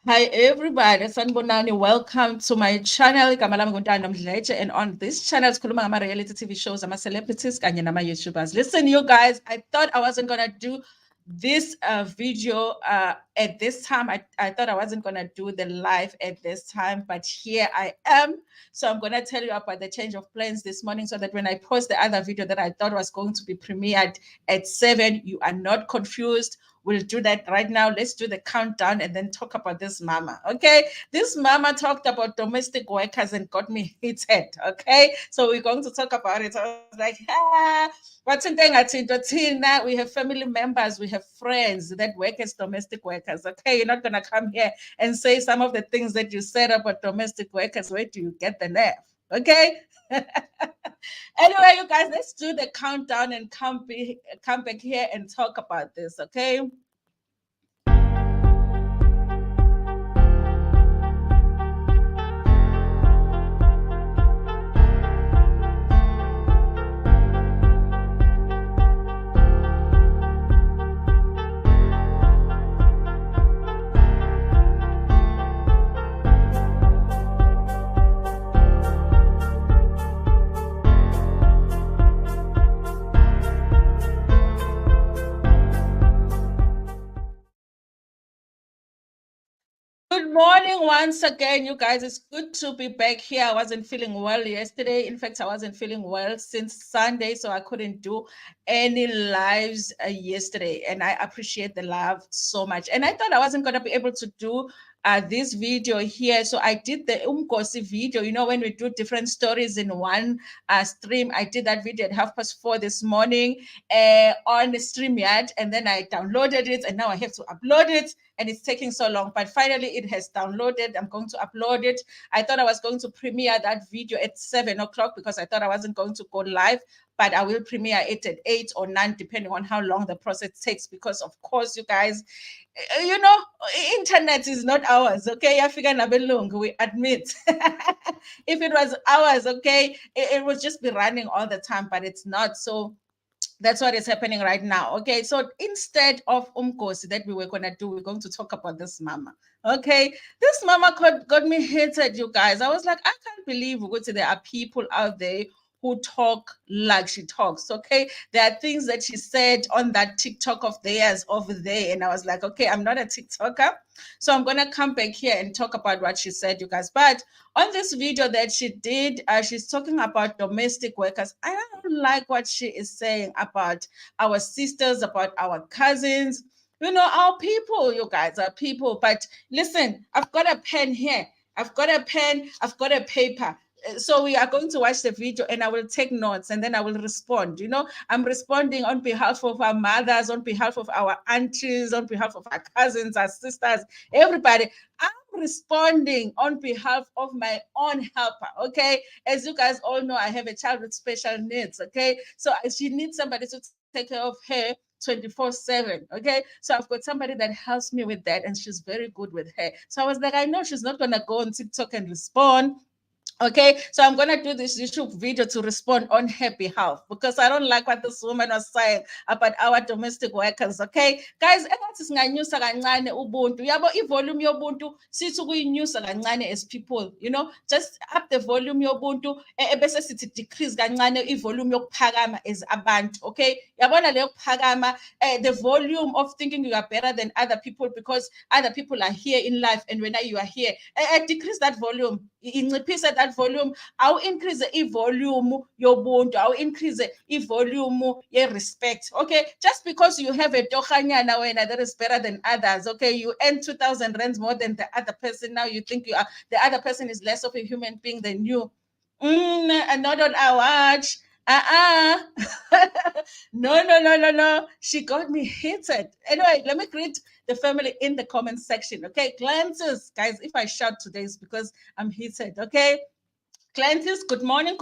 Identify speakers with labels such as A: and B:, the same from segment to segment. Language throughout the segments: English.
A: Hi everybody, sanibonani. Welcome to my channel. Igama lami nguNtando Mdletshe, and on this channel sikhuluma ngama-reality TV shows, ama-celebrities kanye nama-YouTubers. Listen, you guys, I thought I wasn't gonna do this video at this time. I thought I wasn't gonna do the live at this time, but here I am. So I'm gonna tell you about the change of plans this morning, so that when I post the other video that I thought was going to be premiered at 7, you are not confused. We'll do that right now. Let's do the countdown and then talk about this mama. Okay. This mama talked about domestic workers and got me heated. Okay. So we're going to talk about it. I was like, what's in Tina? We have family members, we have friends that work as domestic workers. Okay. You're not going to come here and say some of the things that you said about domestic workers. Where do you get the nerve? Okay. Anyway, you guys, let's do the countdown and come back here and talk about this, okay? Good morning once again, you guys. It's good to be back here. I wasn't feeling well yesterday. In fact, I wasn't feeling well since Sunday, so I couldn't do any lives yesterday. And I appreciate the love so much. And I thought I wasn't going to be able to do this video here. So I did the Umkosi video. You know, when we do different stories in one stream, I did that video at 4:30 this morning on StreamYard. And then I downloaded it, and now I have to upload it. And it's taking so long, but finally it has downloaded. I'm going to upload it. I thought I was going to premiere that video at 7 o'clock because I thought I wasn't going to go live, but I will premiere it at 8 or 9, depending on how long the process takes. Because of course, you guys, you know, internet is not ours, okay? We admit. If it was ours, okay, it would just be running all the time, but it's not. So that's what is happening right now. Okay, so instead of umkosi that we were going to do, we're going to talk about this mama. Okay, this mama got me hated, you guys. I was like, I can't believe there are people out there who talk like she talks. Okay, there are things that she said on that TikTok of theirs over there, and I was like, okay, I'm not a TikToker, so I'm gonna come back here and talk about what she said, you guys. But on this video that she did, she's talking about domestic workers. I don't like what she is saying about our sisters, about our cousins. You know, our people, you guys, are people. But listen, I've got a pen here. I've got a pen. I've got a paper. So we are going to watch the video and I will take notes and then I will respond. You know, I'm responding on behalf of our mothers, on behalf of our aunties, on behalf of our cousins, our sisters, everybody. I'm responding on behalf of my own helper. Okay. As you guys all know, I have a child with special needs. Okay. So she needs somebody to take care of her 24/7. Okay. So I've got somebody that helps me with that, and she's very good with her. So I was like, I know she's not going to go on TikTok and respond. Okay, so I'm going to do this YouTube video to respond on her behalf because I don't like what this woman was saying about our domestic workers. Okay, guys, engathi singanyusa kancane ubuntu. Yabo ivolume yobuntu sithi kuyinyusa kancane as people, you know, just up the volume yobuntu bese sithi decrease kancane ivolume yokuphakama as abantu. Okay, yabona le yokuphakama the volume of thinking you are better than other people because other people are here in life and when you are here, decrease that volume. Increase that volume, I'll increase the volume yobuntu, I'll increase the volume respect. Okay, just because you have a tokhanyana wena that is better than others, okay, you earn 2,000 rands more than the other person, now you think you are the other person is less of a human being than you. And not on our watch. No. She got me heated. Anyway, let me greet the family in the comment section. Okay, Glances, guys, if I shout today, it's because I'm heated. Okay. Glances, good morning.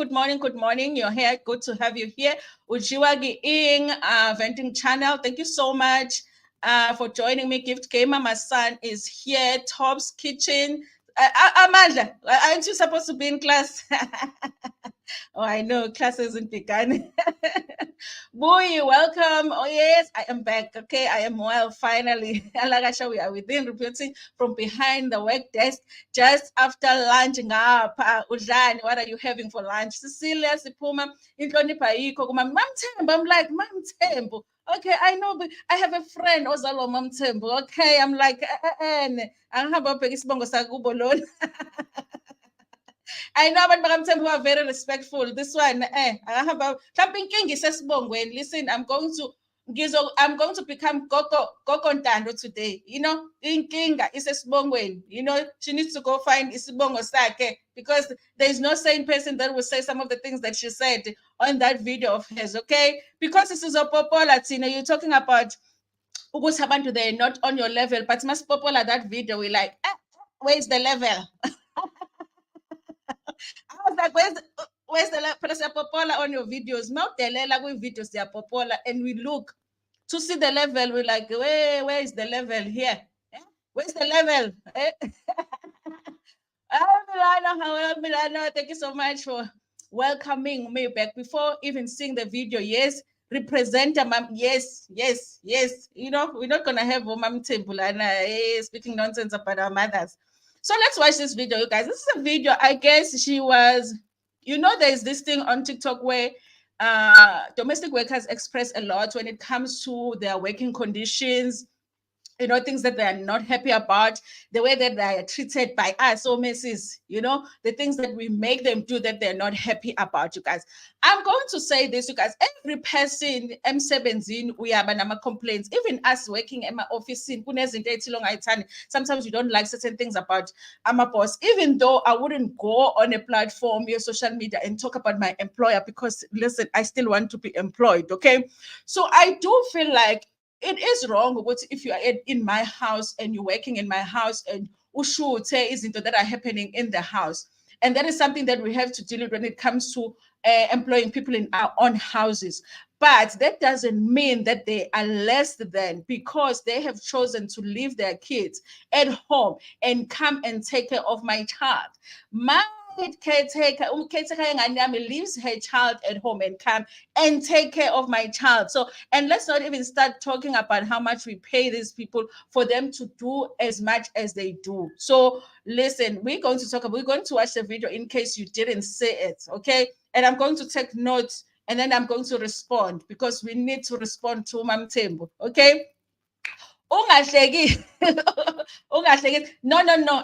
A: You're here. Good to have you here. Ujiwagi Ing, Venting Channel. Thank you so much for joining me. Gift Gamer, my son is here. Top's Kitchen. Amandla, aren't you supposed to be in class? Oh, I know, class isn't begun. Boy, welcome. Oh, yes, I am back. Okay, I am well, finally. Alagasha, we are within, reporting from behind the work desk just after lunch. Udlani, what are you having for lunch? Cecilia, Sipuma, Inhlonipha ayikho kuma MaMthembu. I'm like, MaMthembu. Okay, I know, but I have a friend, Ozalo MaMthembu. Okay, I'm like, angihamba ubheka isibongo sakubo lona. I know abantu bakaMthembu who are very respectful. This one, angihamba mhlawumbe inkinga isesibongweni. Listen, I'm going to become Gogo Ntando today. You know, inkinga isesibongweni. You know, she needs to go find isibongo sakhe because there is no sane person that will say some of the things that she said on that video of hers, okay? Because this is a popular, Tina, you're talking about ukuthi abantu they're not on your level, but must popular that video, we're like, where's the level? I was like, where's the level? But popular on your videos. Mawudelela kwi-videos they are popular, and we look to see the level. We're like, where is the level here? Where's the level? Milano, thank you so much for welcoming me back. Before even seeing the video, yes, represent mom. Yes. You know, we're not gonna have MaMthembu and speaking nonsense about our mothers. So let's watch this video, you guys. This is a video, I guess she was, you know, there's this thing on TikTok where domestic workers express a lot when it comes to their working conditions, you know, things that they are not happy about, the way that they are treated by us, or Mrs., you know, the things that we make them do that they're not happy about, you guys. I'm going to say this, you guys. Every person, M17, we have nama complaints. Even us working in my office, sometimes we don't like certain things about my boss. Even though I wouldn't go on a platform, your social media, and talk about my employer because, listen, I still want to be employed, okay? So I do feel like it is wrong if you are in my house and you're working in my house and ushute izinto that are happening in the house. And that is something that we have to deal with when it comes to employing people in our own houses. But that doesn't mean that they are less than, because they have chosen to leave their kids at home and come and take care of my child. My caretaker leaves her child at home and come and take care of my child. So, and let's not even start talking about how much we pay these people for them to do as much as they do. So listen, we're going to watch the video in case you didn't see it, okay? And I'm going to take notes and then I'm going to respond because we need to respond to MaMthembu, okay? No,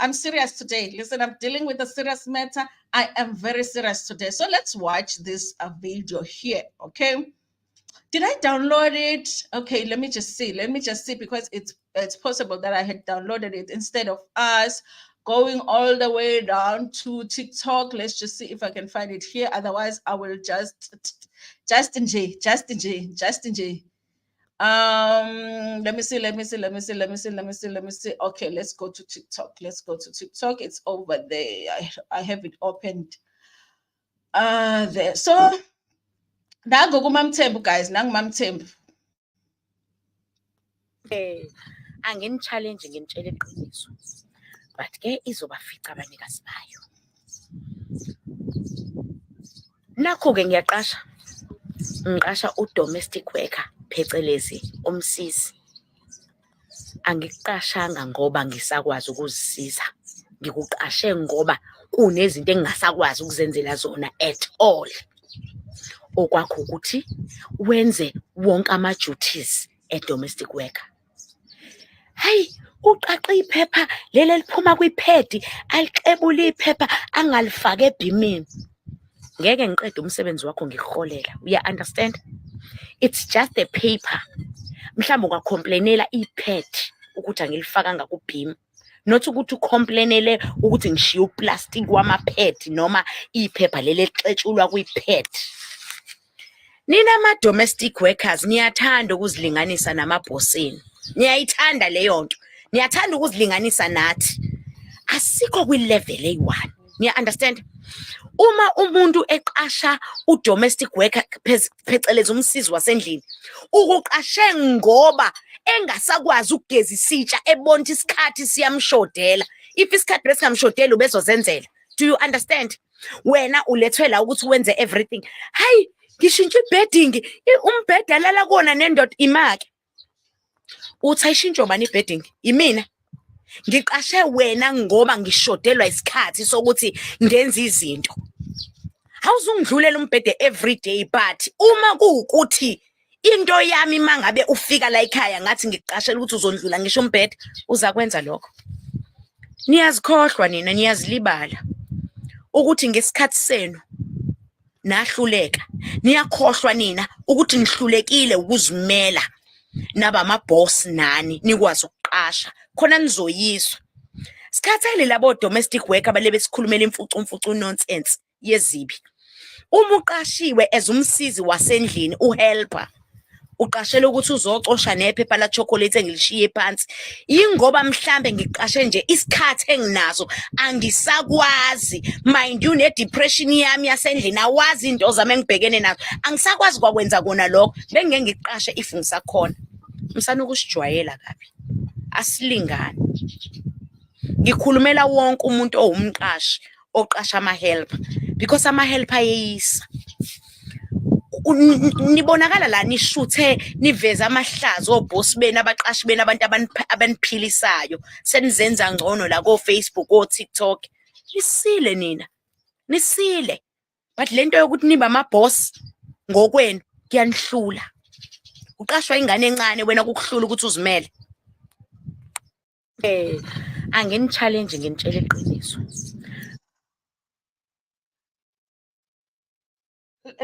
A: I'm serious today. Listen, I'm dealing with a serious matter. I am very serious today. So let's watch this video here, okay? Did I download it? Okay, let me just see because it's possible that I had downloaded it instead of us going all the way down to TikTok. Let's just see if I can find it here. Otherwise, I will Justin J. Let me see. Okay, let's go to TikTok. It's over there. I have it opened there. So nangu kuMaMthembu, guys, nangu MaMthembu.
B: Angini-challenge nginitshela iqiniso, but ke izobafica abanikazi bayo. Nakho-ke ngiqasha u-domestic worker phecelezi umsisi. Angikuqashanga ngoba ngisakwazi ukuzisiza, ngikuqashe ngoba kunezinto engingasakwazi ukuzenzela zona at all. Okwakho ukuthi wenze wonke ama-duties e-domestic worker. Hayi, uqaqa iphepha leli liphuma kwiphedi, aliqebule iphepha angalifake ebhimini. Ngeke ngiqede umsebenzi wakho ngikuholela. You understand? It's just a paper. Mhlawumbe ungacomplainela iphedi ukuthi angilifakanga kubhimi. Not ukuthi ucomplainele ukuthi ngishiya uplastic wamaphedi noma iphepha leli elixetshulwa kwiphedi. Nina ama-domestic workers niyathanda ukuzilinganisa namabhosini. Niyayithanda leyo nto. Niyathanda ukuzilinganisa nathi. Asikho kwi-level eyi-1. Niya-understand? Uma umuntu eqasha u-domestic worker phecelezi umsizi wasendlini, ukuqashe ngoba engasakwazi ukugeza isitsha ebona isikhathi siyamshodela. If isikhathi besingamshodela ubezozenzela. Do you understand? Wena ulethwe la ukuthi wenze everything. Hayi, ngishintshe ibedding, umbhede alala kuona nendoda imake. Uthi ayishintsho bani ibedding? Imina. Ngiqashe wena ngoba ngishodelwa isikhathi sokuthi ngenze izinto. Awuzungidlulela umbhede every day, but uma kuukuthi into yami mangabe ufika la ekhaya ngathi ngiqashela ukuthi uzondlula ngisho umbhede, uza kwenza lokho. Niyazikhohlwa nina, niyazilibala ukuthi ngesikhathi senu nahluleka. Niyakhohlwa nina ukuthi nihlulekile ukuzimela nabama boss nani nikwazi ukuqasha khona nizoyiswa. Sikhathele labo domestic worker abalebe sikhulumela imfucu nonsense yezibi. Uma uqashiwe as umsizi wasendlini uhelper, uqashela ukuthi uzocosha nephepha la chocolate engilishiye phansi, ingoba mhlambe ngiqashe nje isikhathi enginazo angisakwazi. Mind you, ne depression yami yasendlini awazi into zami engibhekene nazo, angisakwazi kwakwenza kona lokho. Bengeke ngiqashe if ngisakhona. Msana ukusijwayela kabi, asilingani. Ngikhulumela wonke umuntu owumqashi oqasha ama-helper, because ama-helper ayeyisa. Nibonakala la nishuthe niveza amahlazo oboss benu abaqashi benu abantu abaniphilisayo, senizenza ngcono la ko Facebook o TikTok. Nisile nina, nisile. But lento yokuthi niba ama-boss ngokwenu kuyanihlula. Uqashwa ingane encane wena kukuhlula ukuthi uzimele. Angeni challenge nginitshela iqiniso.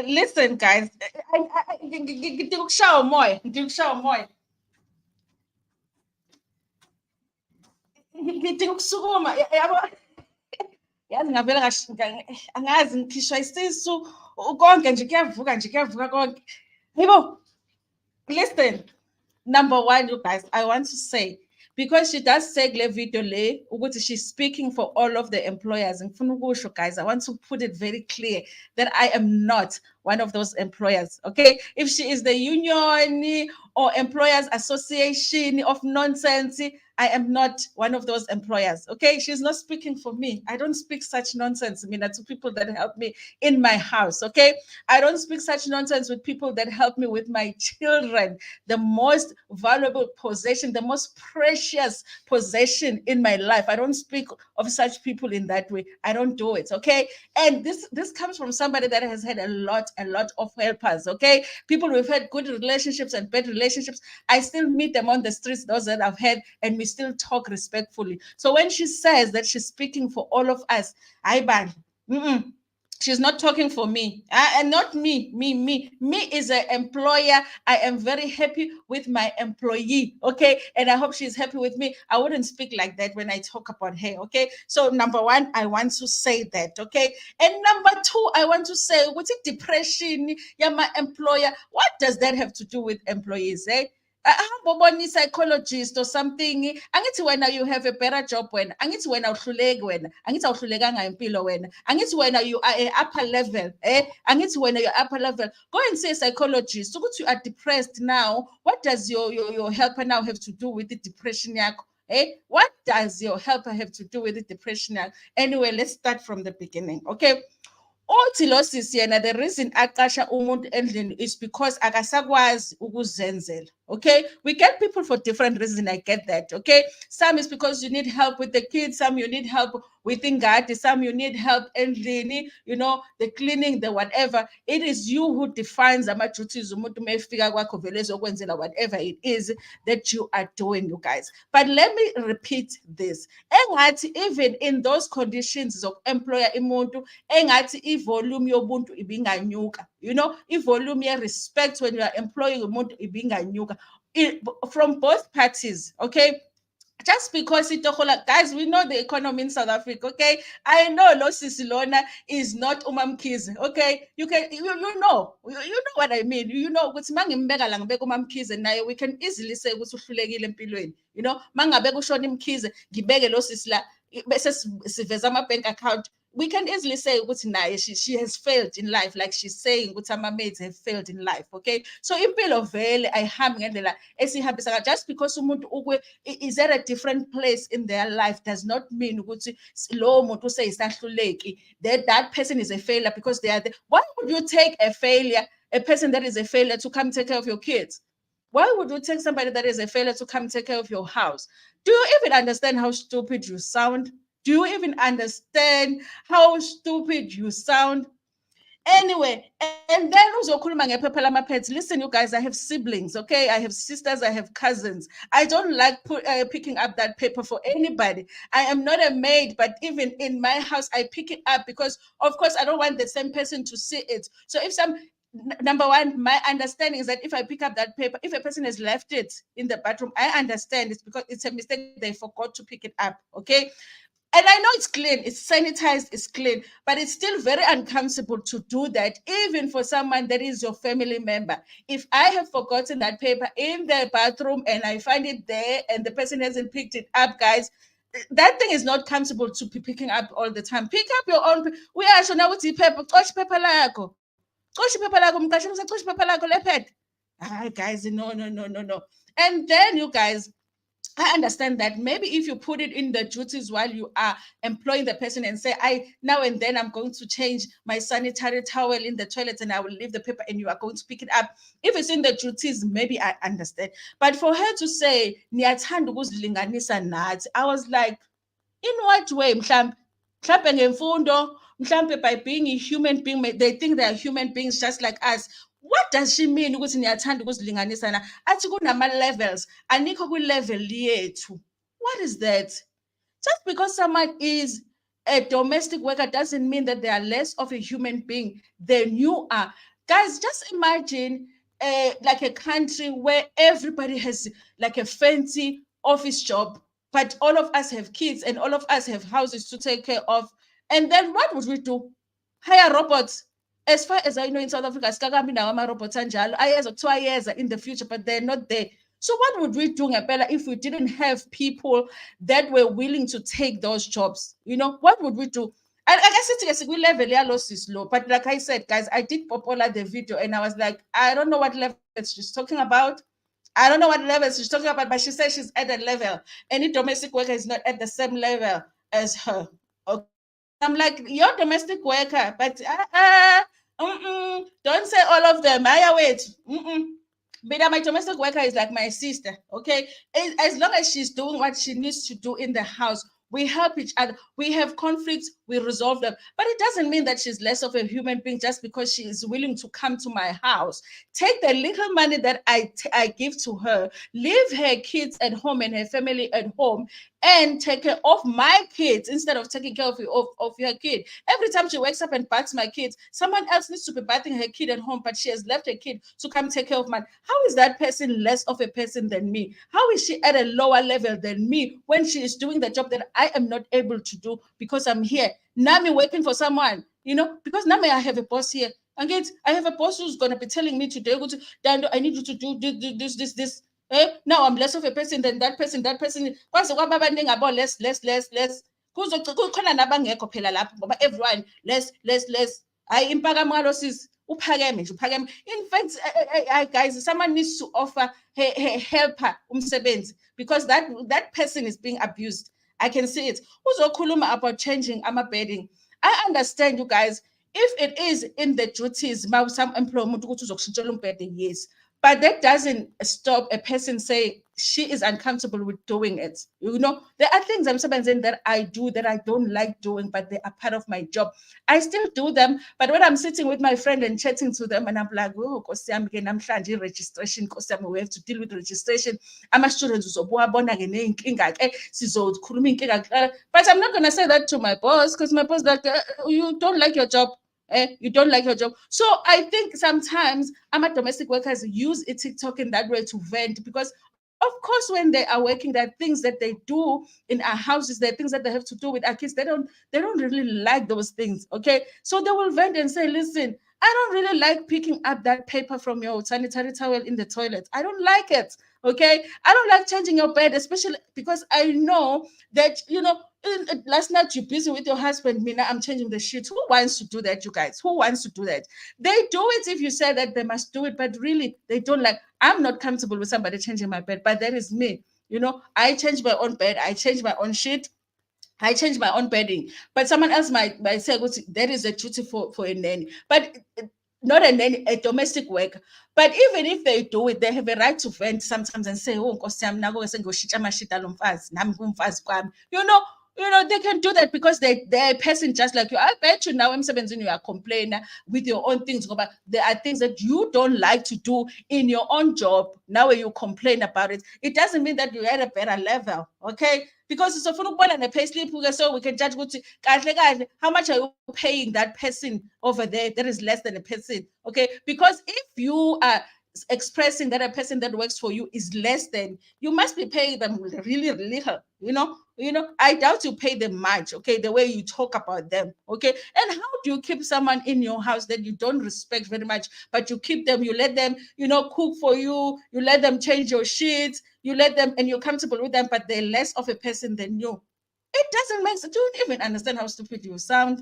A: Listen, guys, ngidinga ukushawa umoya, ngidinga ukusukuma, yabo. Yazi ngavela angazi ngikhishwa isisu konke nje kuyavuka konke. Yebo, listen, number one, you guys, I want to say, because she does say kule video le ukuthi she's speaking for all of the employers. Ngifuna ukusho, guys, I want to put it very clear that I am not one of those employers, okay? If she is the union or employers association of nonsense, I am not one of those employers, okay? She's not speaking for me. I don't speak such nonsense. I mean, that's people that help me in my house, okay? I don't speak such nonsense with people that help me with my children, the most valuable possession, the most precious possession in my life. I don't speak of such people in that way. I don't do it, okay? And this comes from somebody that has had a lot of helpers, okay? People who've had good relationships and bad relationships, I still meet them on the streets, those that I've had, and we still talk respectfully. So when she says that she's speaking for all of us, she's not talking for me, and not me. Me is an employer. I am very happy with my employee, okay? And I hope she's happy with me. I wouldn't speak like that when I talk about her, okay? So number one, I want to say that, okay? And number two, I want to say, what's it depression? Yeah, my employer. What does that have to do with employees, eh? Psychologist or something. Angithi wena you have a better job wena. Angithi wena uhluleki wena. Angithi awuhlulekanga impilo wena. Angithi wena you are a upper level, eh? Angithi wena you're upper level. Go and see a psychologist. So you are depressed now. What does your helper now have to do with the depression yakho? Eh? What does your helper have to do with the depression yakho? Anyway, let's start from the beginning, okay? The reason aqasha umuntu endlini is because akasakwazi ukuzenzela, okay? We get people for different reasons, I get that, okay? Some is because you need help with the kids, some you need help with ingadi, some you need help endlini, you know, the cleaning, the whatever. It is you who defines ama-duties umuntu mefika kwakho vele ezokwenzela whatever it is that you are doing, you guys. But let me repeat this. Engathi even in those conditions of employer imuntu, engathi volume yobuntu ibinganyuka, you know, volume ye respect when you are employing umuntu ibinganyuka from both parties, okay? Just because guys, we know the economy in South Africa, okay? I know Lo Sisilona is not umamkhize, okay? You know what I mean. You know, ukuthi mangimbeka la ngibeka umamkhize naye, we can easily say ukuthi uhlulekile empilweni. You know, mangabeka ushona imkhize, ngibeke Lo Sisila bese siveza ama bank account. we can easily say ukuthi naye she has failed in life, like she's saying ukuthi ama-maids have failed in life. Okay, so impilo vele ayihambi ngendlela esihambisa. Just because umuntu is at a different place in their life does not mean ukuthi lowo muntu useyisahluleki, that person is a failure because they are the, why would you take a failure, a person that is a failure, to come take care of your kids? Why would you take somebody that is a failure to come take care of your house? Do you even understand how stupid you sound? Do you even understand how stupid you sound? Anyway, and then uzokhuluma ngephepha lama-pets. Listen, you guys, I have siblings, okay? I have sisters, I have cousins. I don't like picking up that paper for anybody. I am not a maid, but even in my house, I pick it up because, of course, I don't want the same person to see it. So if number one, my understanding is that if I pick up that paper, if a person has left it in the bathroom, I understand it's because it's a mistake. They forgot to pick it up, okay? And I know it's clean, it's sanitized, it's clean, but it's still very uncomfortable to do that, even for someone that is your family member. If I have forgotten that paper in the bathroom and I find it there and the person hasn't picked it up, guys, that thing is not comfortable to be picking up all the time. Pick up your own. We are sure now with paper. Coach paper lako. Coach paper lako. Mkashimu sa coach paper lako lepet. Ah, guys, no. And then you guys, I understand that maybe if you put it in the duties while you are employing the person and say, now and then I'm going to change my sanitary towel in the toilet and I will leave the paper and you are going to pick it up. If it's in the duties, maybe I understand. But for her to say, niyathanda ukuzilinganisa nathi, I was like, in what way? Mhlambe ngemfundo, mhlambe by being a human being, they think they are human beings just like us. What does she mean ukuthi niyathanda ukuzilinganisa na? Athi kunama-levels, anikho kwi-level yethu. What is that? Just because someone is a domestic worker doesn't mean that they are less of a human being than you are. Guys, just imagine like a country where everybody has like a fancy office job, but all of us have kids and all of us have houses to take care of. And then what would we do? Hire robots. As far as I know, in South Africa, sikakambi nawo ama-robots anjalo. Ayeza kuthiwa ayeza in the future, but they're not there. So what would we do, Ngempela, if we didn't have people that were willing to take those jobs? You know, what would we do? I guess it's a level is low. But like I said, guys, I did popular the video and I was like, I don't know what level she's talking about. I don't know what level she's talking about, but she says she's at a level. Any domestic worker is not at the same level as her. Okay. I'm like, you're domestic worker, but don't say all of them. I wait. But my domestic worker is like my sister, okay? As long as she's doing what she needs to do in the house, we help each other. We have conflicts, we resolve them. But it doesn't mean that she's less of a human being just because she is willing to come to my house. Take the little money that I give to her, leave her kids at home and her family at home, and take care of my kids instead of taking care of your kid. Every time she wakes up and baths my kids, someone else needs to be bathing her kid at home, but she has left her kid to come take care of mine. How is that person less of a person than me? How is she at a lower level than me when she is doing the job that I am not able to do because I'm here? Nami waiting for someone, you know, because Nami, I have a boss here. Again, I have a boss who's going to be telling me today, Ntando, I need you to do this. Now I'm less of a person than that person. Kwaze kwaba abaningi abo less. Kukhona nabangekho phela lapho ngoba everyone less. Hayi imphakamalo sis uphakeme nje uphakeme. In fact, guys, someone needs to offer helper umsebenzi because that person is being abused. I can see it. Uzokhuluma about changing bedding. I understand you guys. If it is in the duties, some employment ukuthi uzokushintshela umbhede, yes. But that doesn't stop a person saying she is uncomfortable with doing it. You know, there are things I'm saying that I do that I don't like doing, but they are part of my job. I still do them, but when I'm sitting with my friend and chatting to them, and I'm like, oh, registration, we have to deal with registration. I'm a student, but I'm not gonna say that to my boss because my boss like, you don't like your job. You don't like your job. So I think sometimes domestic workers use TikTok in that way to vent because of course when they are working, there are things that they do in our houses, there are things that they have to do with our kids. They don't really like those things. Okay. So they will vent and say, listen, I don't really like picking up that paper from your sanitary towel in the toilet. I don't like it. Okay, I don't like changing your bed, especially because I know that last night you're busy with your husband. Mina, I'm changing the sheets. Who wants to do that, you guys? Who wants to do that? They do it if you say that they must do it, but really they don't like. I'm not comfortable with somebody changing my bed, but that is me. I change my own bed, I change my own sheet, I change my own bedding. But someone else might say, well, that is a duty for a nanny. But not a nanny, a domestic worker. But even if they do it, they have a right to vent sometimes and say, oh, Nkosi yami, nako sengiyoshintsha amashita lo mfazi, nami ngumfazi kwami. They can do that because they're a person just like you. I bet you now, emsebenzini, you are complaining with your own things. But there are things that you don't like to do in your own job. Now when you complain about it, it doesn't mean that you're at a better level, okay? Because it's a payslip, so we can judge how much are you paying that person over there that is less than a person, okay? Because if you are expressing that a person that works for you is less than, you must be paying them really little. I doubt you pay them much, okay, the way you talk about them, okay? And how do you keep someone in your house that you don't respect very much, but you keep them, you let them, cook for you let them change your sheets, you let them, and you're comfortable with them, but they're less of a person than you? It doesn't make sense. You don't even understand how stupid you sound.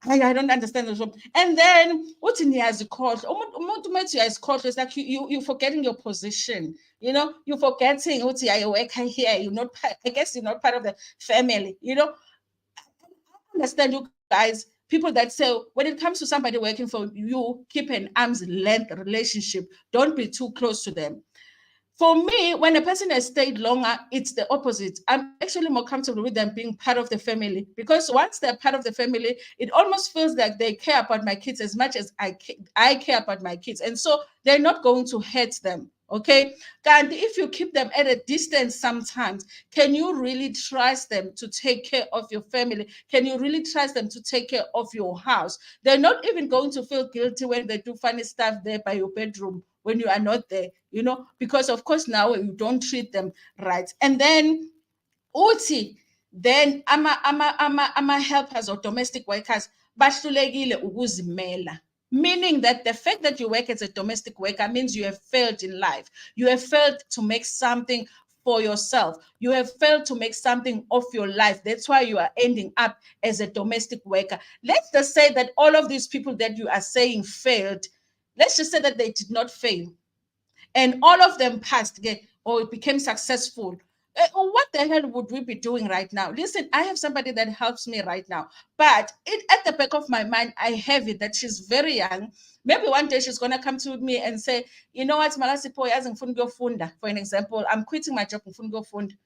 A: I don't understand this. And then what in here is called? Is called. It's like you're forgetting your position. You're forgetting what you work here. You're not. I guess you're not part of the family. I understand you guys. People that say when it comes to somebody working for you, keep an arm's length relationship. Don't be too close to them. For me, when a person has stayed longer, it's the opposite. I'm actually more comfortable with them being part of the family because once they're part of the family, it almost feels like they care about my kids as much as I care about my kids. And so they're not going to hurt them. Okay. And if you keep them at a distance sometimes, can you really trust them to take care of your family? Can you really trust them to take care of your house? They're not even going to feel guilty when they do funny stuff there by your bedroom when you are not there, because of course now you don't treat them right. And then uthi then ama helpers or domestic workers bahlulekile ukuzimela, meaning that the fact that you work as a domestic worker means you have failed in life. You have failed to make something for yourself. You have failed to make something of your life. That's why you are ending up as a domestic worker. Let's just say that all of these people that you are saying failed, let's just say that they did not fail and all of them passed again or became successful. What the hell would we be doing right now? Listen, I have somebody that helps me right now, but at the back of my mind, I have it that she's very young. Maybe one day she's gonna come to me and say, you know what, Malasipo yazi ngifuna ukuyofunda. For an example, I'm quitting my job, ngifuna ukuyofunda.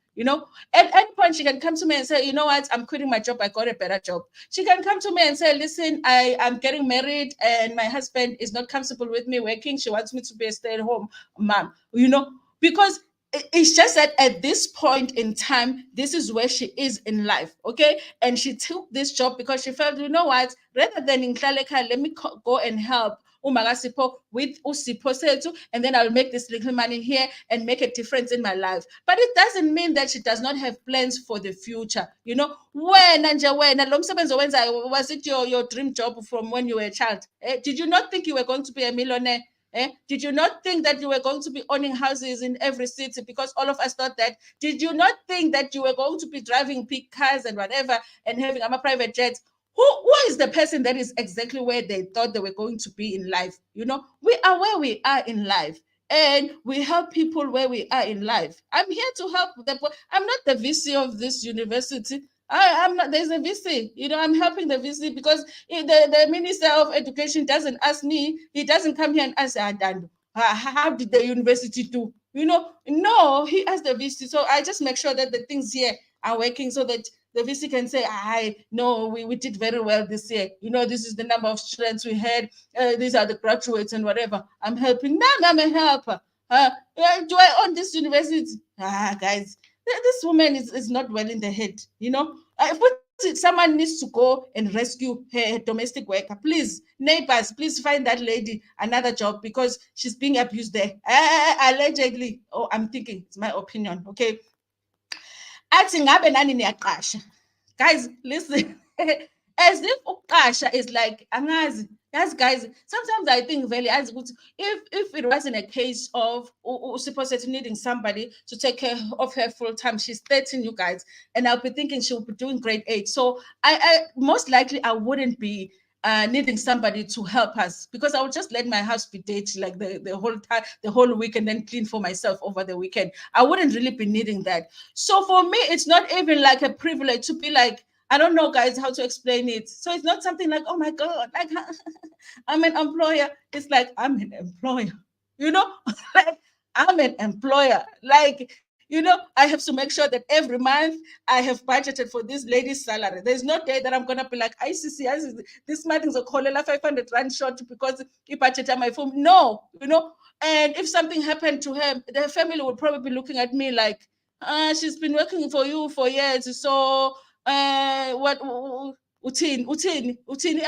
A: At any point she can come to me and say, you know what, I'm quitting my job, I got a better job. She can come to me and say, listen, I'm getting married and my husband is not comfortable with me working. She wants me to be a stay-at-home mom, because it's just that at this point in time, this is where she is in life, okay? And she took this job because she felt, you know what, rather than in Klaleka, let me go and help uMagasipho with uSipho Sethu, and then I'll make this little money here and make a difference in my life. But it doesn't mean that she does not have plans for the future. Was it your dream job from when you were a child? Did you not think you were going to be a millionaire? Did you not think that you were going to be owning houses in every city? Because all of us thought that. Did you not think that you were going to be driving big cars and whatever and having a private jets? Who is the person that is exactly where they thought they were going to be in life? We are where we are in life. And we help people where we are in life. I'm here to help them. I'm not the VC of this university. I'm not. There's a VC. I'm helping the VC because the Minister of Education doesn't ask me. He doesn't come here and ask Ntando, how did the university do? No, he asked the VC. So I just make sure that the things here are working so that the VC can say, no, we did very well this year. This is the number of students we had. These are the graduates and whatever. I'm helping. Now I'm a helper. Do I own this university? Guys, this woman is not well in the head. Someone needs to go and rescue her domestic worker. Please, neighbors, please find that lady another job because she's being abused there. Allegedly. Oh, I'm thinking, it's my opinion. Okay. Athi ngabe nani niyaqasha. Guys, listen. as if uqasha is like angazi. Yes, guys, sometimes I think very as good if it wasn't a case of supposed needing somebody to take care of her full time. She's 13, you guys, and I'll be thinking she'll be doing grade 8. So I most likely I wouldn't be needing somebody to help us because I would just let my house be dirty like the whole time, the whole week, and then clean for myself over the weekend. I wouldn't really be needing that. So for me, it's not even like a privilege to be like, I don't know, guys, how to explain it. So it's not something like, oh my God, like I'm an employer. It's like I'm an employer, you know, like I'm an employer. Like, you know, I have to make sure that every month I have budgeted for this lady's salary. There's no day that I'm gonna be like, ICC, this month is a call 500 rand short because he budgeted my phone. No, you know. And if something happened to her, the family would probably be looking at me like, she's been working for you for years. So what utin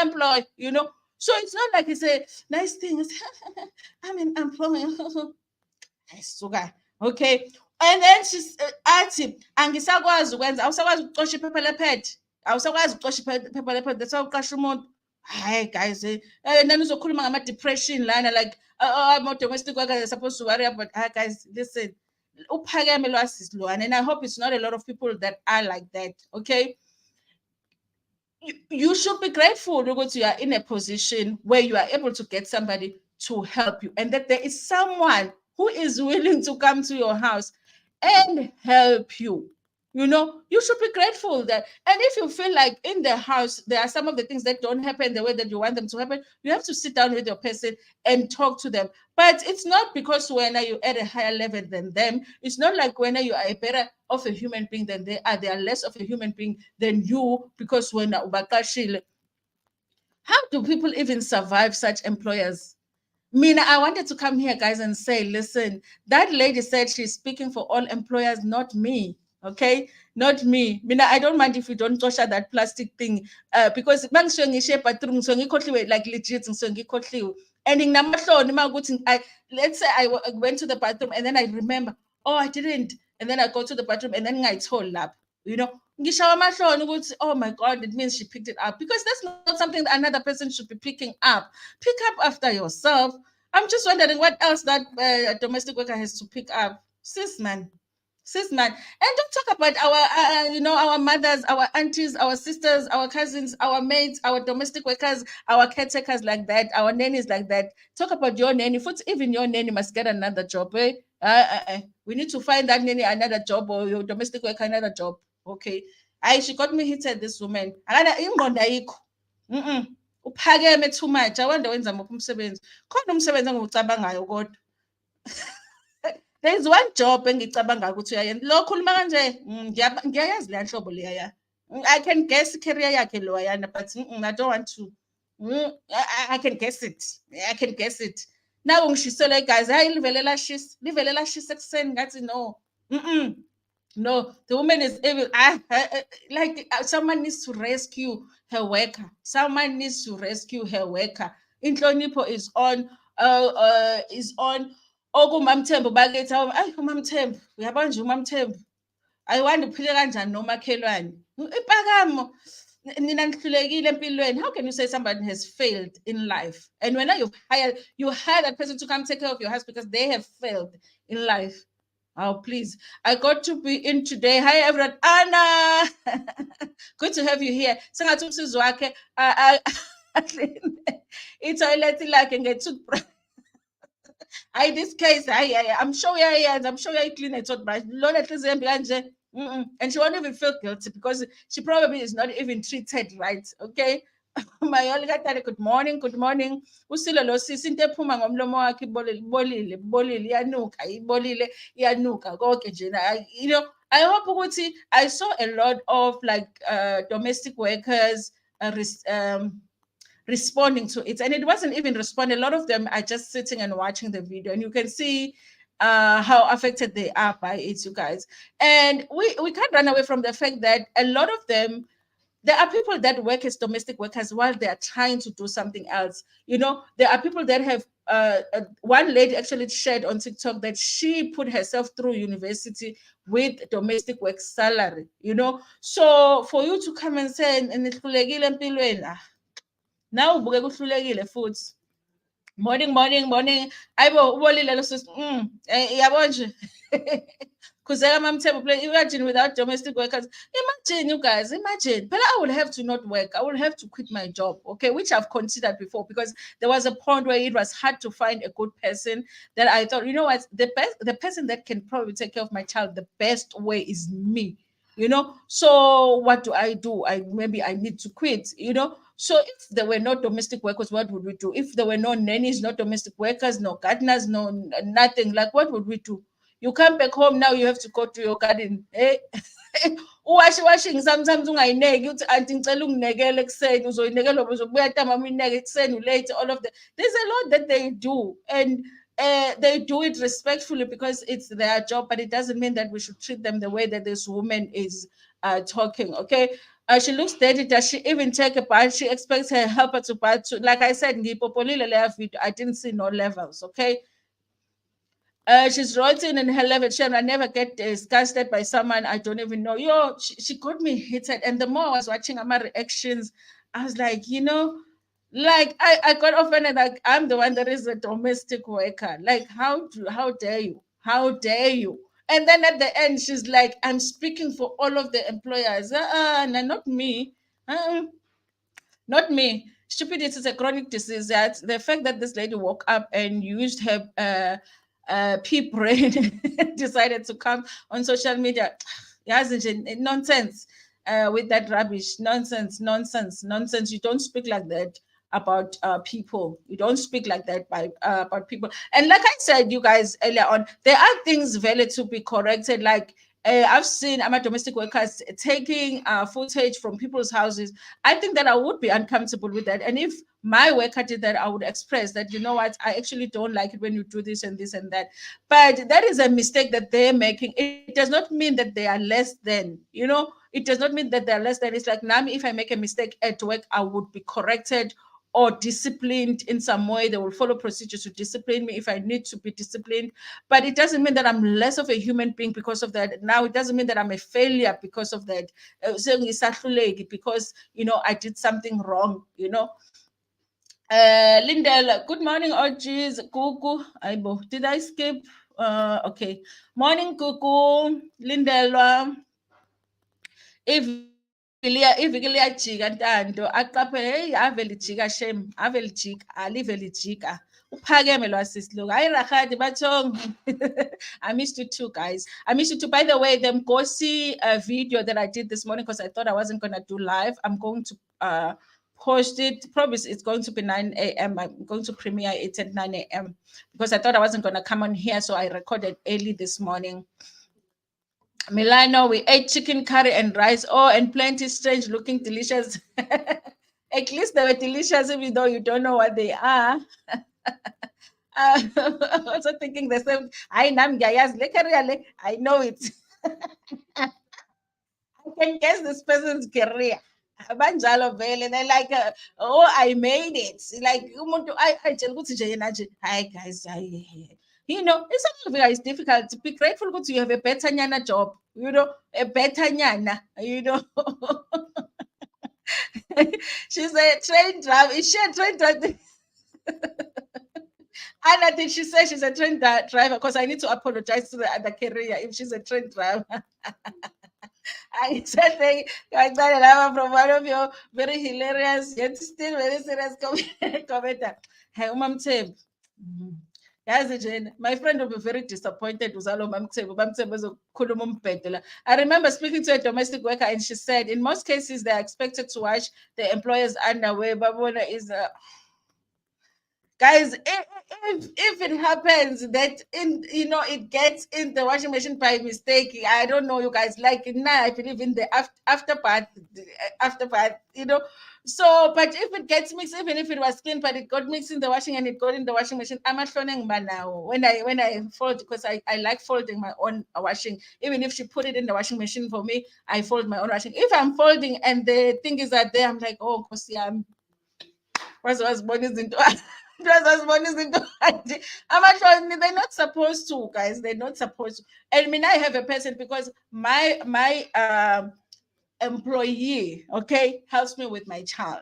A: employ, you know. So it's not like it's a nice thing. It's, I'm an employer. Suka. Okay. And then she's athi angisakwazi ukwenza awusakwazi ukucosha iphepha lepad awusakwazi ukucosha iphepha lepad that's how uqasha umuntu. Hayi guys, and then uzokhuluma ngama-depression lana like ama-domestic workers are supposed to worry about. Guys, listen, uphakeme lwasisi lwana, and I hope it's not a lot of people that are like that. Okay, you should be grateful because you are in a position where you are able to get somebody to help you and that there is someone who is willing to come to your house and help you. You know, you should be grateful that. And if you feel like in the house there are some of the things that don't happen the way that you want them to happen, you have to sit down with your person and talk to them. But it's not because when you're at a higher level than them, it's not like when you are a better of a human being than they are less of a human being than you because when ubakashile. How do people even survive such employers? Mina, I wanted to come here, guys, and say, listen, that lady said she's speaking for all employers, not me. Okay, not me. Mina, I don't mind if you don't touch that plastic thing, because like legit, and in I let's say I went to the bathroom and then I remember, oh, I didn't, and then I go to the bathroom and then I told up, you know. Oh my God, it means she picked it up because that's not something that another person should be picking up. Pick up after yourself. I'm just wondering what else that domestic worker has to pick up. Sis man, and don't talk about our our mothers, our aunties, our sisters, our cousins, our maids, our domestic workers, our caretakers like that, our nannies like that. Talk about your nanny. Even your nanny must get another job. We need to find that nanny another job or your domestic worker another job. Okay. She got me heated, this woman. Uphakeme too much. I wonder wenza muphi umsebenzi. Khona umsebenzi engiwucabangayo kodwa. There's one job engicabanga ukuthi uyayenza. Lo khuluma kanje, ngiyayazi le nhlobo leya. I can guess career yakhe loyana, but I don't want to. I can guess it. I can guess it. Now ngishisele guys, hayi livelela shisa ekuseni ngathi no. No, the woman is evil. Like someone needs to rescue her worker. Someone needs to rescue her worker. Inhlonipho is on. OkuMaMthembu bakithi ayi uMaMthembu uyabona nje uMaMthembu ayiwandi uphile kanjani nomakhelwane impakamo nina nihlulekile empilweni. How can you say somebody has failed in life and when you hire that person to come take care of your house because they have failed in life? Oh, please. I got to be in today. Hi, everyone. Anna. Good to have you here. Sengathi umsizi wakhe itoilet lakhe nge-toothbrush. This case, I'm sure I'm sure clean it out, but and she won't even feel guilty because she probably is not even treated right. Okay. My olga good morning, good morning. Usilo lo sisi into ephuma ngomlomo wakhe ibolile iyanuka konke nje. You know, I hope ukuthi I saw a lot of like domestic workers responding to it, and it wasn't even responding. A lot of them are just sitting and watching the video, and you can see how affected they are by it, you guys. And we can't run away from the fact that a lot of them there are people that work as domestic workers while they are trying to do something else. There are people that have one lady actually shared on TikTok that she put herself through university with domestic work salary. So for you to come and say nihlulekile empilweni, now ubuke kuhlulekile futhi. Morning. Ayibo ubolile lo sis. Yabo nje. Khuzeka MaMthembu play. Imagine without domestic workers. Imagine, you guys, imagine. But I would have to not work. I would have to quit my job, okay, which I've considered before, because there was a point where it was hard to find a good person that I thought, you know what, the person that can probably take care of my child the best way is me. So what do? Maybe I need to quit. So if there were no domestic workers, what would we do? If there were no nannies, no domestic workers, no gardeners, no nothing, like what would we do? You come back home now, you have to go to your garden. Washing sometimes ungayineki uthi anti ngicela unginekele ekuseni, uzoyinekela uzobuya ntambama uyineke ekuseni late, all of that. There's a lot that they do, and they do it respectfully because it's their job, but it doesn't mean that we should treat them the way that this woman is talking, okay? She looks dirty. Does she even take a bath? She expects her helper to bath too. Like I said, I didn't see no levels, okay? She's writing in her level. I never get disgusted by someone I don't even know. She got me heated. And the more I was watching my reactions, I was like, like I got offended. Like I'm the one that is a domestic worker. Like how dare you? How dare you? And then at the end, she's like, I'm speaking for all of the employers. No, not me. Not me. Stupidity is a chronic disease. That the fact that this lady woke up and used her pea brain decided to come on social media. Yes, nonsense with that rubbish. Nonsense. You don't speak like that about people. You don't speak like that about people. And like I said, you guys earlier on, there are things valid to be corrected. Like I've seen domestic workers taking footage from people's houses. I think that I would be uncomfortable with that. And if my worker did that, I would express that, you know what, I actually don't like it when you do this and this and that. But that is a mistake that they're making. It does not mean that they are less than, it does not mean that they're less than. It's like, Nami, if I make a mistake at work, I would be corrected or disciplined in some way. They will follow procedures to discipline me if I need to be disciplined. But it doesn't mean that I'm less of a human being because of that. Now, it doesn't mean that I'm a failure because of that. Because, I did something wrong, Lindell, good morning, OGs. Kuku, Aibo. Did I skip? Okay. Morning, Kuku. Lindell. Iviki liyajika Ntando, aqaphele, hey, ave lijika shem, ave lijika, alive lijika. Uphakeme lo assist look. Hayi Rahadi Batong. I missed you too, guys. I missed you too. By the way, the Mgosi video that I did this morning, because I thought I wasn't gonna do live, I'm going to post it. Probably it's going to be 9 a.m. I'm going to premiere it at 9 a.m. because I thought I wasn't gonna come on here, so I recorded early this morning. Milano, we ate chicken curry and rice. Oh, and plenty strange looking delicious. At least they were delicious, even though you don't know what they are. Also thinking the same. I know it. I can guess this person's career. Banjalo vele, they're like, oh, I made it. Like, I tell you, hi guys, it's something difficult. Be grateful that you have a better nyana job, a better nyana, She's a train driver. Is she a train driver? And I think she said she's a train driver because I need to apologize to the other carrier if she's a train driver. I said like that from one of your very hilarious yet still very serious commenter. Hey, MaMthembu. Yazi Jane, my friend will be very disappointed with all MaMthembu. I remember speaking to a domestic worker and she said in most cases they're expected to wash the employer's underwear, but is Guys, if it happens that it gets in the washing machine by mistake, I don't know, you guys, like now I believe in the after bath, so but if it gets mixed, even if it was clean but it got mixed in the washing and it got in the washing machine, I'm not showing now when I fold, because I like folding my own washing. Even if she put it in the washing machine for me, I fold my own washing. If I'm folding and the thing is that there, I'm like, oh, because wazibona izinto wazibona izinto they're not supposed to, guys, they're not supposed to. And I mean, I have a person, because my employee, okay, helps me with my child.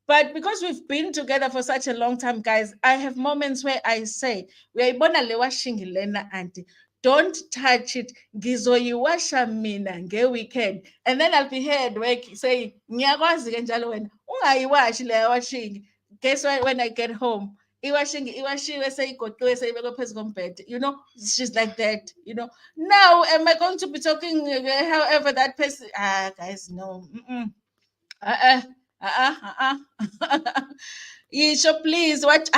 A: But because we've been together for such a long time, guys, I have moments where I say, uyayibona le washing lena auntie, don't touch it, ngizoyiwasha mina nge-weekend. And then I'll be here at work saying, ngiyakwazi ke njalo wena, ungayiwashi le washing. Guess what, when I get home, iwashiwe seyigoqiwe seyibekwe phezu kombhede. She's like that. Now, am I going to be talking however that person? Guys, no. Uh-uh. Yisho, please, what?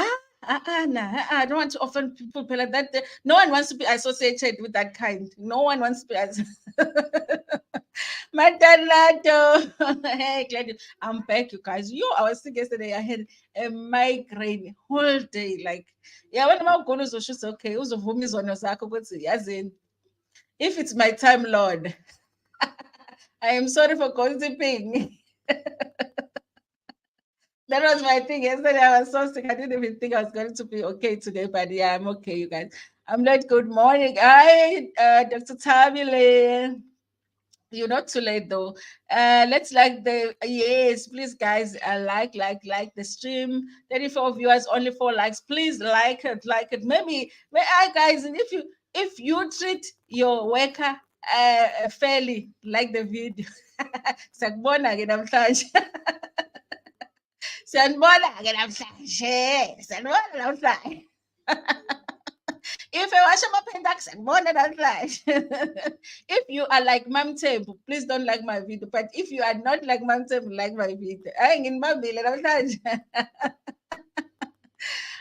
A: Nah, I don't want to offend people like that. No one wants to be associated with that kind. No one wants to be Matalato. Hey, glad I'm back, you guys. I was sick yesterday. I had a migraine whole day. Like, yeah, when I'm going to shoot, okay, if it's my time, Lord, I am sorry for gossiping. That was my thing yesterday. I was so sick. I didn't even think I was going to be okay today, but yeah, I'm okay, you guys. I'm not. Good morning. Hi, Dr. Tabile. You're not too late though. Let's like the yes, please, guys. Like the stream. 34 viewers, only 4 likes. Please like it. Maybe, guys, and if you treat your worker fairly, like the video. Sakubona ke namhlanje. Sanibona-ke namhlanje. Sanibona namhlanje. If I watch my pentax and more than flash. If you are like MaMthembu, please don't like my video. But if you are not like MaMthembu, like my video. I in my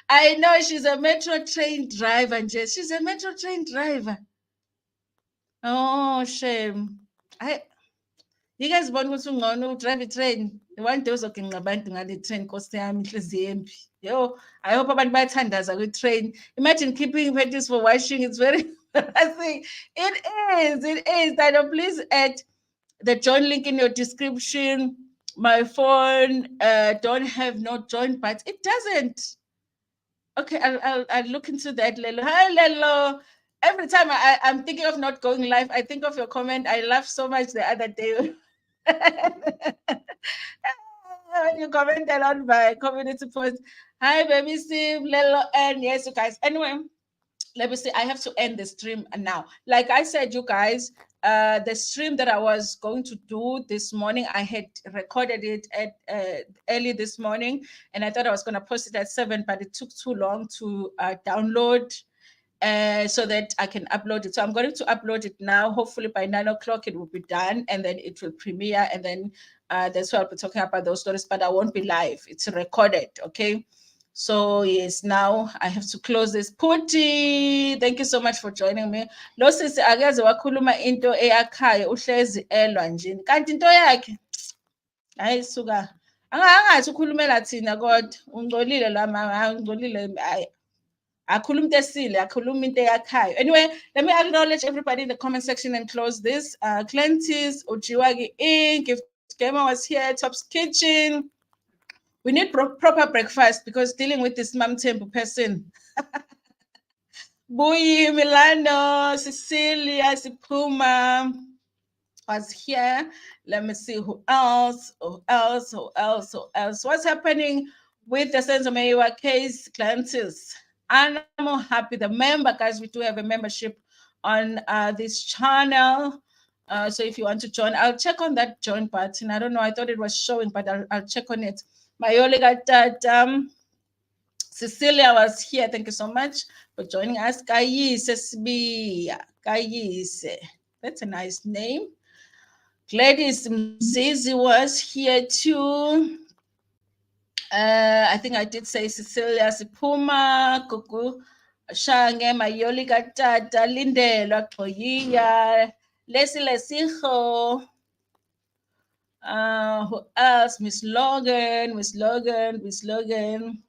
A: I know she's a metro train driver, Jess. She's a metro train driver. Oh, shame. You guys born ukuthi ungcono drive i-train. One day uzoginqa abantu ngale train, Nkosi yami, inhliziyo embi. Yo, I hope abantu bayathandaza kwi-train. Imagine keeping practice for washing. It's very embarrassing. It is. Ntando, please add the join link in your description. My phone don't have no join, but it doesn't. Okay, I'll look into that, Lelo. Hi, Lelo. Every time I'm thinking of not going live, I think of your comment. I laughed so much the other day. When you commented on my community post. Hi, baby Steve, Lelo, and yes, you guys. Anyway, let me see. I have to end the stream now. Like I said, you guys, the stream that I was going to do this morning, I had recorded it at early this morning, and I thought I was going to post it at 7, but it took too long to download. So that I can upload it. So I'm going to upload it now. Hopefully by 9 o'clock it will be done, and then it will premiere, and then that's why I'll be talking about those stories, but I won't be live. It's recorded, okay? So yes, now I have to close this. Puti, thank you so much for joining me. Lo sisi akaze wakhuluma into eyakhayo, uhlezi elwa nje. Kanti into yakhe hayi suka. Angathi ukhulumela thina kodwa ungcolile la mama, ungcolile hayi. Anyway, let me acknowledge everybody in the comment section and close this. Clentis, Ujiwagi Inc., if Gamer was here, Top's Kitchen. We need proper breakfast because dealing with this MaMthembu person. Buyi, Milano, Cecilia, Sipuma was here. Let me see who else. What's happening with the Senzo case, Clentis? I'm happy. The member, guys, we do have a membership on this channel. So if you want to join, I'll check on that join button. I don't know. I thought it was showing, but I'll check on it. My got Cecilia was here. Thank you so much for joining us. Kayise. That's a nice name. Gladys Mzizi was here too. I think I did say Cecilia Sipuma, Kuku, Shange, Mayoli Gatata, Lindela, Koyiya, Leslie Lesijo. Who else? Miss Logan, Miss Logan, Miss Logan.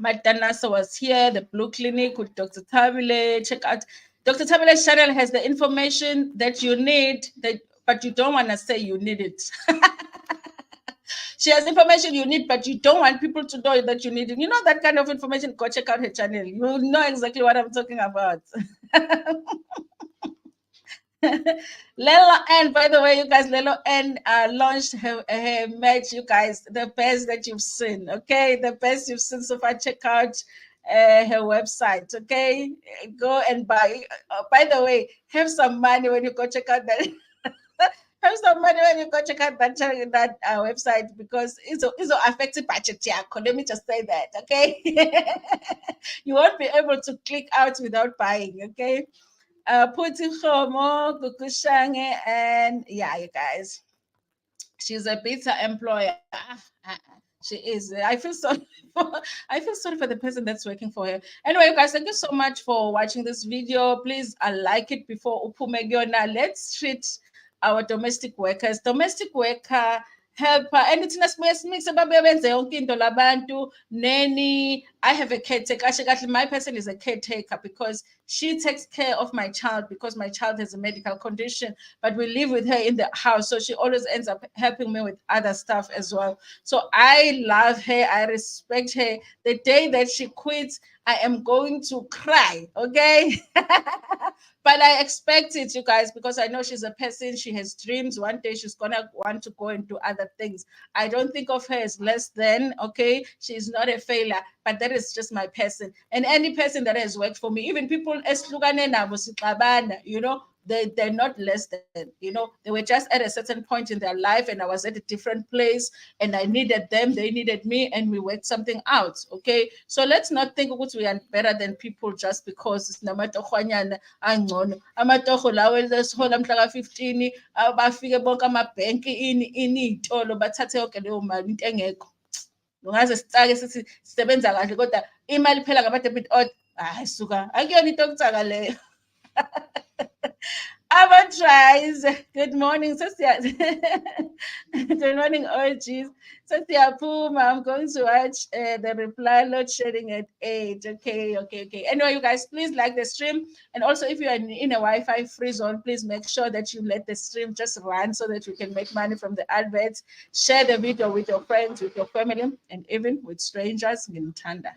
A: Matanasa was here, the Blue Clinic with Dr. Tabile. Check out Dr. Tabile's channel has the information that you need, but you don't want to say you need it. She has information you need, but you don't want people to know that you need it. You know that kind of information, go check out her channel. You will know exactly what I'm talking about. Lelo N, by the way, you guys, Lelo N launched her merch, you guys, the best that you've seen, okay? The best you've seen so far. Check out her website, okay? Go and buy. By the way, have some money when you go check out that. Have some money when you go check out that website because it's affected budget. Yeah, let me just say that, okay? You won't be able to click out without buying, okay? Puti Khomo, Kukushange, and yeah, you guys. She's a beta employer. She is. I feel sorry. I feel sorry for the person that's working for her. Anyway, you guys, thank you so much for watching this video. Please like it before Upumegiona. Let's treat our domestic workers. Domestic worker helper and neni. I have a caretaker. Actually, my person is a caretaker because she takes care of my child because my child has a medical condition, but we live with her in the house, so she always ends up helping me with other stuff as well. So I love her, I respect her. The day that she quits, I am going to cry, okay? But I expect it, you guys, because I know she's a person, she has dreams. One day she's gonna want to go and do other things. I don't think of her as less than, okay? She's not a failure, but that is just my person. And any person that has worked for me, even people, you know, they're not less than, you know, they were just at a certain point in their life and I was at a different place and I needed them, they needed me, and we worked something out, okay? So let's not think we are better than people just because it's namatohwanyana angcono. Amatoho lawo esihola mhla ka-15 bafike bonke amabhenki ini iy'tolo bathathe yonke leyo mali into engekho. Ungaze sicake sithi sisebenza kahle kodwa imali phela ngama-debit order. Hayi suka, akuyona into yokucaka leyo. Ava tries. Good morning, Sosia. Good morning, OGs. Sosia Puma, I'm going to watch the reply load shedding at 8. Okay. Anyway, you guys, please like the stream. And also, if you are in a Wi-Fi free zone, please make sure that you let the stream just run so that you can make money from the adverts. Share the video with your friends, with your family, and even with strangers in Ntando.